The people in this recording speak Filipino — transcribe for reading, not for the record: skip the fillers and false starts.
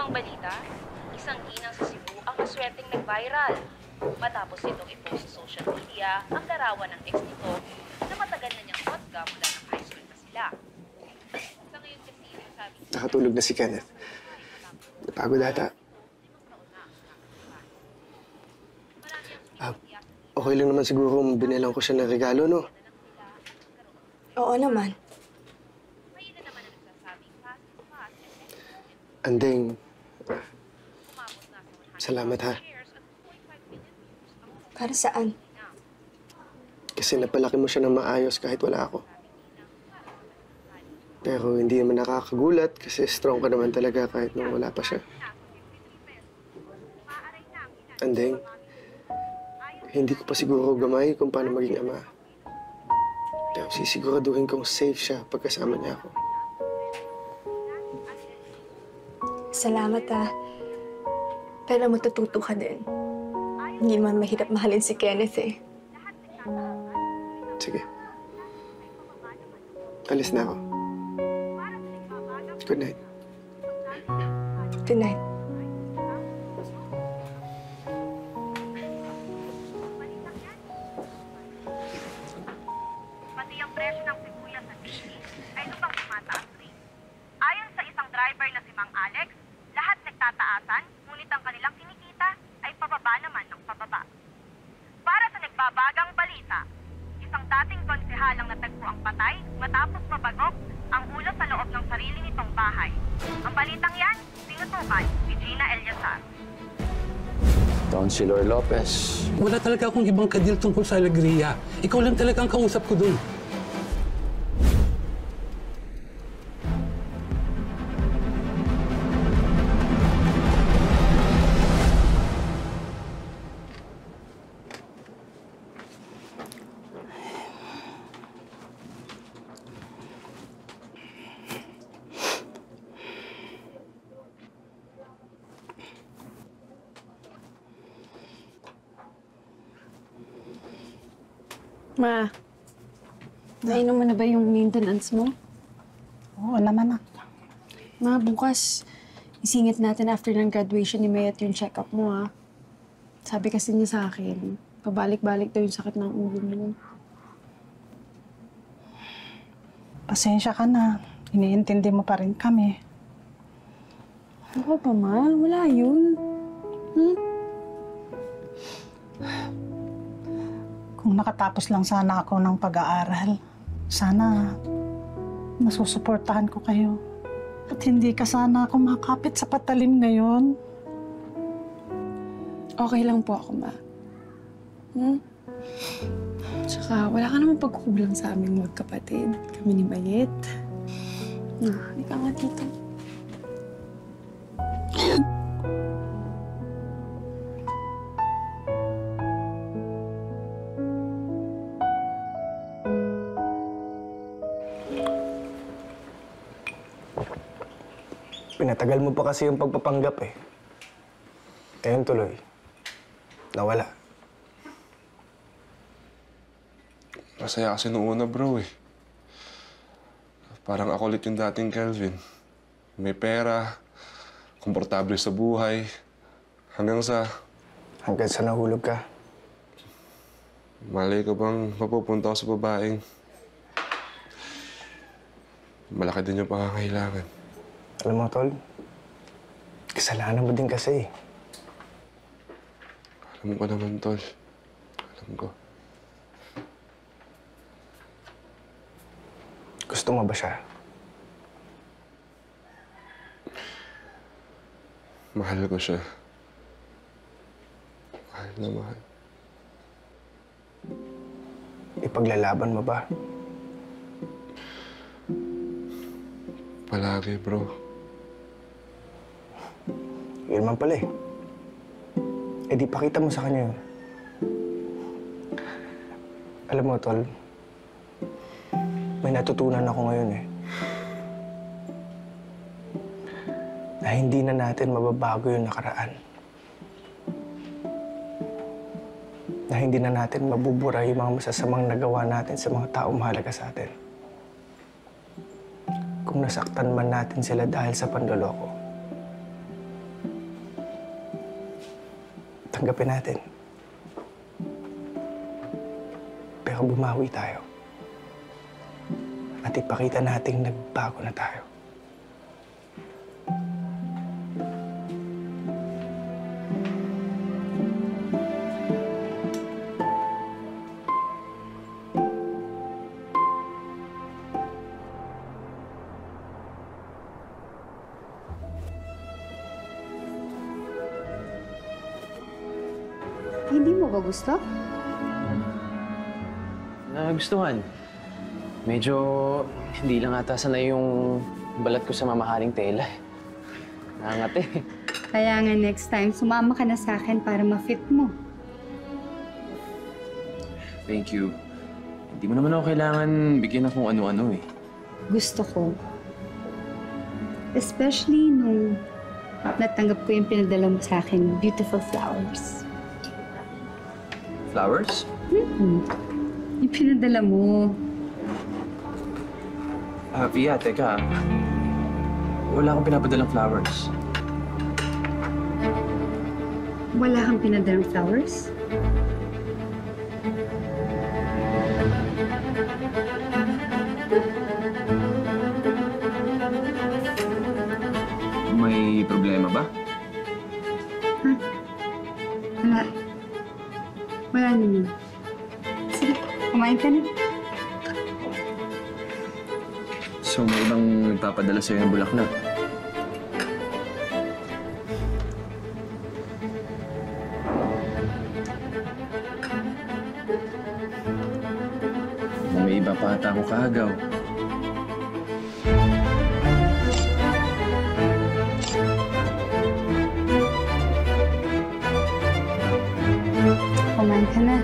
ibang balita, isang ginang sa Cebu ang maswerteng nag-viral. Matapos itong i-post sa social media ang larawan ng ex nito na matagal na niyang kotga mula ng high school pa sila. Sa ngayon kasi sabi nakatulog na si Kenneth. Napagod ata. Okay lang naman siguro kung binilang ko siya ng regalo, no? Oo naman. Andeng, salamat ha. Para saan? Kasi napalaki mo siya ng maayos kahit wala ako. Pero hindi naman nakakagulat kasi strong ka naman talaga kahit nung wala pa siya. Andeng, hindi ko pa siguro gamay kung paano maging ama. Pero sisiguraduhin kong safe siya pagkasama niya ako. Salamat pero matututo ka din. Hindi man mahirap mahalin si Kenneth eh. Sige. Alis na ako. Good night. Good night. Pati ang presyo ng sibuyas sa city ay lubang tumataas rin. Ayon sa isang driver na si Mang Alex, lahat nagtataasan, ngunit ang kanilang kinikita ay pababa naman ng pababa. Para sa nagbabagang balita, isang dating konsehalang natagpo ang patay matapos mabagok ang ulo sa loob ng sarili nitong bahay. Ang balitang yan, tinutukan ni Gina Eliazar. Councilor Lopez. Wala talaga akong ibang kadil tungkol sa Alegria. Ikaw lang talaga ang kausap ko doon. Ma, nainom mo na ba yung maintenance mo? Oo naman, nak. Ma, bukas, isingit natin after ng graduation ni Mayat yung check-up mo, ha? Sabi kasi niya sa akin, pabalik-balik daw yung sakit ng ulo mo. Pasensya ka na. Iniintindi mo pa rin kami. Ano pa, Ma? Wala yun. Kung nakatapos lang sana ako ng pag-aaral, sana nasusuportahan ko kayo. At hindi ka sana kumakapit sa patalim ngayon. Okay lang po ako, Ma. Tsaka wala ka naman pagkukulang sa aming magkapatid. Kami ni Mayet. Hindi ka nga dito. Pinatagal mo pa kasi yung pagpapanggap eh. Ngayon tuloy. Nawala. Masaya kasi noong una, bro eh. Parang ako ulit yung dating Kelvin. May pera, komportable sa buhay, hanggang sa nahulog ka. Malay ko bang mapupunta ako sa babaeng malaki din yung pangangailangan. Alam mo, Tol, kasalanan mo din kasi. Alam ko naman, Tol. Alam ko. Gusto mo ba siya? Mahal ko siya. Mahal na mahal. Ipaglalaban mo ba? Palagi, bro. Yun man pala eh. Eh di pakita mo sa kanya yun. Alam mo, Tol, may natutunan ako ngayon eh. Na hindi na natin mababago yung nakaraan. Na hindi na natin mabubura yung mga masasamang nagawa natin sa mga taong mahalaga sa atin. Kung nasaktan man natin sila dahil sa panloloko, tanggapin natin. Pero bumawi tayo. At ipakita nating nagbago na tayo. Hindi mo ba gusto? Nagustuhan. Medyo hindi lang ata sanay yung balat ko sa mamahaling tela. Nangat eh. Kaya nga next time, sumama ka na sa akin para ma-fit mo. Thank you. Hindi mo naman ako kailangan bigyan ng kung ano-ano eh. Gusto ko. Especially nung natanggap ko yung pinadala mo sa akin, beautiful flowers. Flowers? Yung pinadala mo. Pia, teka. Wala akong pinapadalang flowers. Wala kang pinadalang flowers? May problema ba? Wala. Wala naman. Sige, kumain ka na. So may ibang nagpapadala sa'yo ng bulaklak? May iba pa ata ako kaagaw. Kumain ka na.